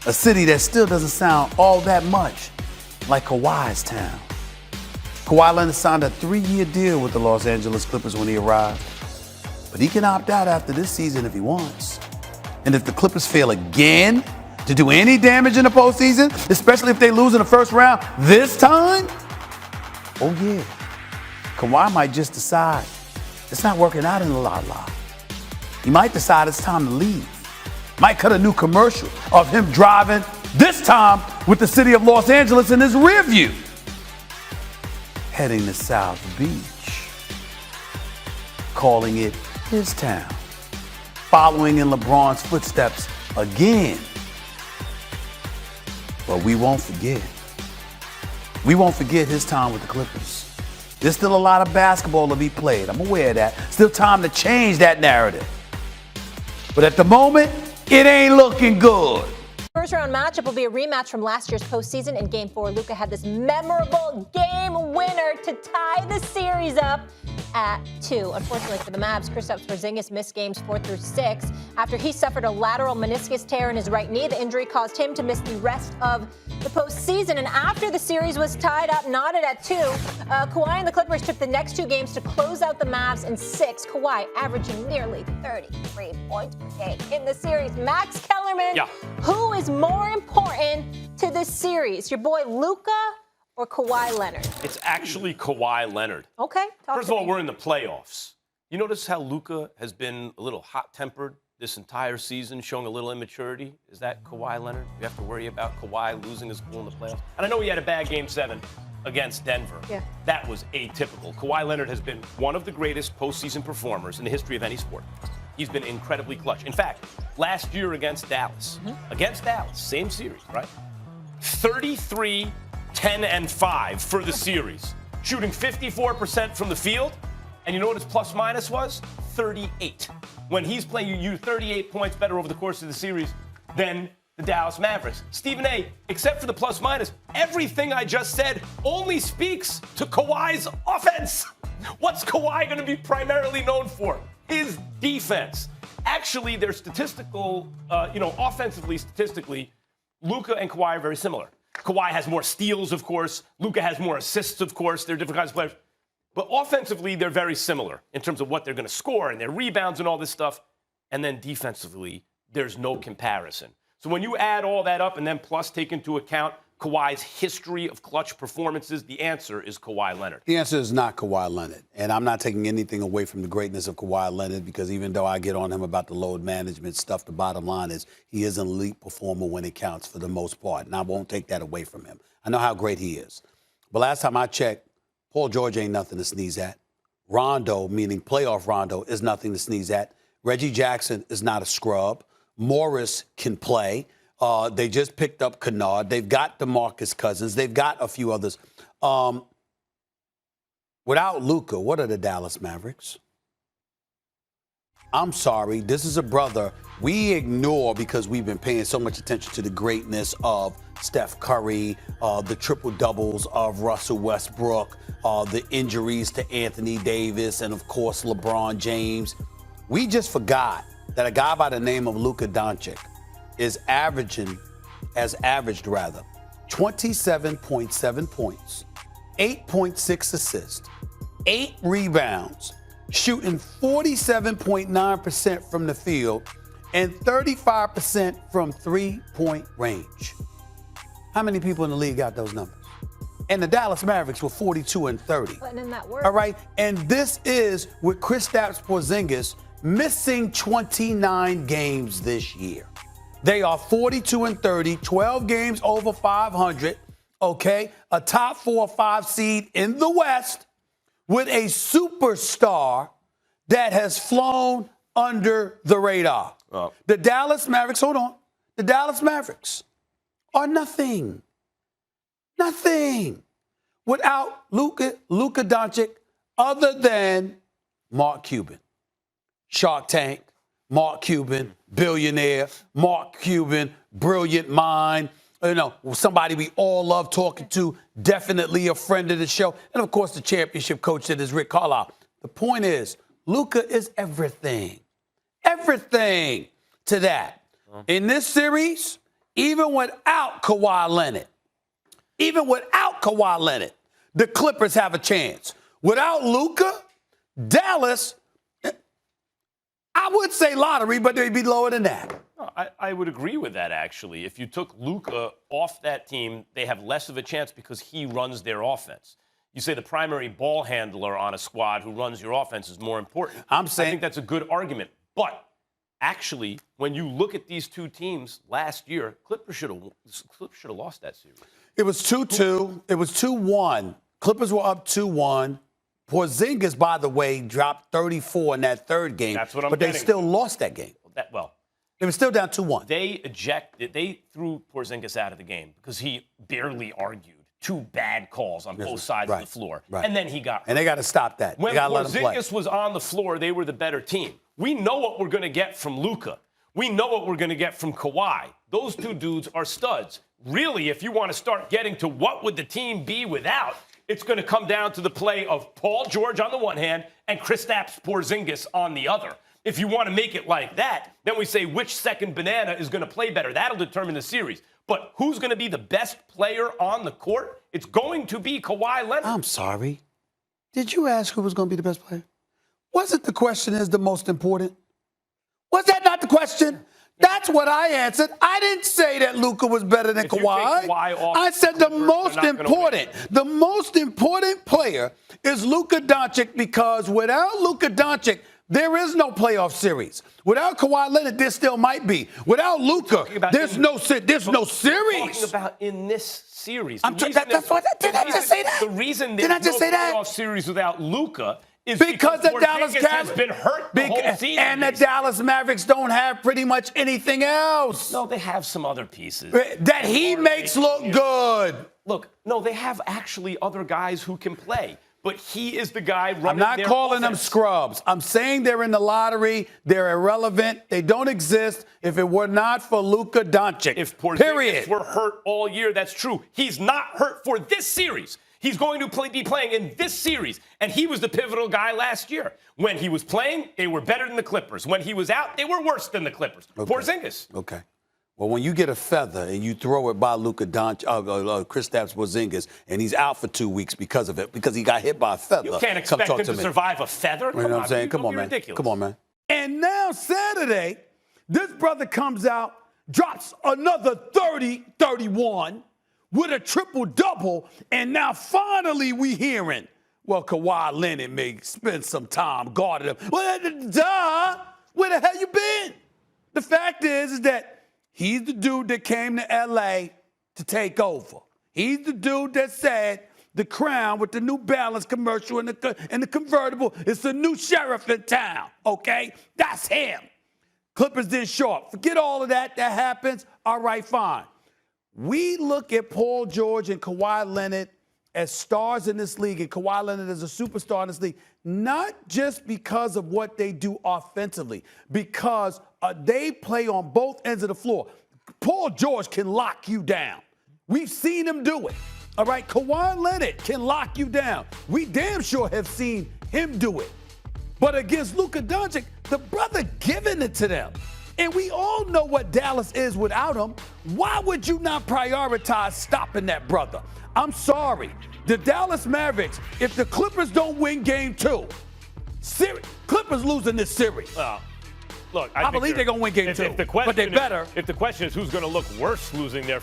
A city that still doesn't sound all that much like Kawhi's town. Kawhi Leonard signed a 3-year deal with the Los Angeles Clippers when he arrived. But he can opt out after this season if he wants. And if the Clippers fail again to do any damage in the postseason, especially if they lose in the first round this time, oh yeah, Kawhi might just decide it's not working out in the la-la. He might decide it's time to leave. Might cut a new commercial of him driving, this time with the city of Los Angeles in his rear view, heading to South Beach, calling it his town, following in LeBron's footsteps again. But we won't forget. We won't forget his time with the Clippers. There's still a lot of basketball to be played. I'm aware of that. Still time to change that narrative. But at the moment, it ain't looking good. First round matchup will be a rematch from last year's postseason. In Game 4, Luka had this memorable game winner to tie the series up at 2. Unfortunately for the Mavs, Kristaps Porzingis missed games 4 through 6 after he suffered a lateral meniscus tear in his right knee. The injury caused him to miss the rest of the postseason. And after the series was tied up, knotted at 2, Kawhi and the Clippers took the next 2 games to close out the Mavs in 6. Kawhi averaging nearly 33 points per game in the series. Max Kellerman, who is more important to this series, your boy Luka or Kawhi Leonard? It's actually Kawhi Leonard. Okay. First of all, we're in the playoffs. You notice how Luka has been a little hot-tempered this entire season, showing a little immaturity? Is that Kawhi Leonard? You have to worry about Kawhi losing his cool in the playoffs? And I know he had a bad Game 7 against Denver. Yeah. That was atypical. Kawhi Leonard has been one of the greatest postseason performers in the history of any sport. He's been incredibly clutch. In fact, last year against Dallas, same series, right? 33, 10, and 5 for the series, shooting 54% from the field. And you know what his plus minus was? 38. When he's playing, you 38 points better over the course of the series than the Dallas Mavericks. Stephen A., except for the plus minus, everything I just said only speaks to Kawhi's offense. What's Kawhi going to be primarily known for? His defense. Actually, their statistical, offensively, statistically, Luka and Kawhi are very similar. Kawhi has more steals, of course. Luka has more assists, of course. They're different kinds of players. But offensively, they're very similar in terms of what they're going to score and their rebounds and all this stuff. And then defensively, there's no comparison. So when you add all that up and then plus take into account Kawhi's history of clutch performances, the answer is Kawhi Leonard. The answer is not Kawhi Leonard. And I'm not taking anything away from the greatness of Kawhi Leonard, because even though I get on him about the load management stuff, the bottom line is he is an elite performer when it counts for the most part. And I won't take that away from him. I know how great he is. But last time I checked, Paul George ain't nothing to sneeze at. Rondo, meaning playoff Rondo, is nothing to sneeze at. Reggie Jackson is not a scrub. Morris can play. They just picked up Kennard. They've got DeMarcus Cousins. They've got a few others. Without Luka, what are the Dallas Mavericks? I'm sorry. This is a brother we ignore because we've been paying so much attention to the greatness of Steph Curry, the triple-doubles of Russell Westbrook, the injuries to Anthony Davis, and, of course, LeBron James. We just forgot that a guy by the name of Luka Doncic is averaged 27.7 points, 8.6 assists, 8 rebounds, shooting 47.9% from the field and 35% from three-point range. How many people in the league got those numbers? And the Dallas Mavericks were 42 and 30. Putting in that work. All right, and this is with Kristaps Porzingis missing 29 games this year. They are 42 and 30, 12 games over 500, okay? A top 4 or 5 seed in the West with a superstar that has flown under the radar. The Dallas Mavericks, the Dallas Mavericks are nothing. Nothing without Luka Doncic other than Mark Cuban. Shark Tank, Mark Cuban, billionaire, Mark Cuban, brilliant mind, somebody we all love talking to, definitely a friend of the show, and of course the championship coach that is Rick Carlisle. The point is, Luka is everything to that. In this series, even without Kawhi Leonard, the Clippers have a chance. Without Luka, Dallas, I would say lottery, but they'd be lower than that. I would agree with that, actually. If you took Luka off that team, they have less of a chance because he runs their offense. You say the primary ball handler on a squad who runs your offense is more important. I think that's a good argument. But actually, when you look at these two teams last year, Clippers should have lost that series. It was 2-2. It was 2-1. Clippers were up 2-1. Porzingis, by the way, dropped 34 in that third game. That's what I'm But they still lost that game. It was still down 2-1. They threw Porzingis out of the game because he barely argued two bad calls on both sides of the floor. Right. And then he got hurt. And they got to stop that. When they got to let him play. Porzingis was on the floor, they were the better team. We know what we're going to get from Luka. We know what we're going to get from Kawhi. Those two dudes are studs. Really, if you want to start getting to what would the team be without, it's going to come down to the play of Paul George on the one hand and Kristaps Porzingis on the other. If you want to make it like that, then we say which second banana is going to play better. That'll determine the series. But who's going to be the best player on the court? It's going to be Kawhi Leonard. I'm sorry. Did you ask who was going to be the best player? Wasn't the question is the most important? Was that not the question? That's what I answered. I didn't say that Luka was better than Kawhi. I said the most important player is Luka Doncic because without Luka Doncic, there is no playoff series. Without Kawhi Leonard, there still might be. Without Luka, there's no series. Talking about in this series. Did I just say that? The reason there's no playoff series without Luka is because the Dallas Porzingis has been hurt the whole season. And the Dallas Mavericks don't have pretty much anything else. No, they have some other pieces. That he makes look good. Look, no, they have actually other guys who can play. But he is the guy running their I'm not calling them scrubs. I'm saying they're in the lottery. They're irrelevant. They don't exist if it were not for Luka Doncic. If Porzingis were hurt all year, that's true. He's not hurt for this series. He's going to be playing in this series. And he was the pivotal guy last year. When he was playing, they were better than the Clippers. When he was out, they were worse than the Clippers. Okay. Porzingis. Okay. Well, when you get a feather and you throw it by Luka Doncic, Kristaps Porzingis, and he's out for 2 weeks because of it, because he got hit by a feather. You can't expect him to survive a feather. You know what I'm saying? Come on, man. Ridiculous. Come on, man. And now Saturday, this brother comes out, drops another 30, 31 with a triple-double, and now finally we hearing, well, Kawhi Leonard may spend some time guarding him. Well, duh! Where the hell you been? The fact is that he's the dude that came to L.A. to take over. He's the dude that said the Crown with the New Balance commercial and the convertible is the new sheriff in town, okay? That's him. Clippers didn't show up. Forget all of that. That happens. All right, fine. We look at Paul George and Kawhi Leonard as stars in this league, and Kawhi Leonard is a superstar in this league, not just because of what they do offensively, because they play on both ends of the floor. Paul George can lock you down. We've seen him do it. All right, Kawhi Leonard can lock you down. We damn sure have seen him do it. But against Luka Doncic, the brother giving it to them. And we all know what Dallas is without him. Why would you not prioritize stopping that brother? I'm sorry. The Dallas Mavericks, if the Clippers don't win game 2, Clippers losing this series. Look, I believe they're going to win game 2, but they better. If the question is who's going to look worse losing their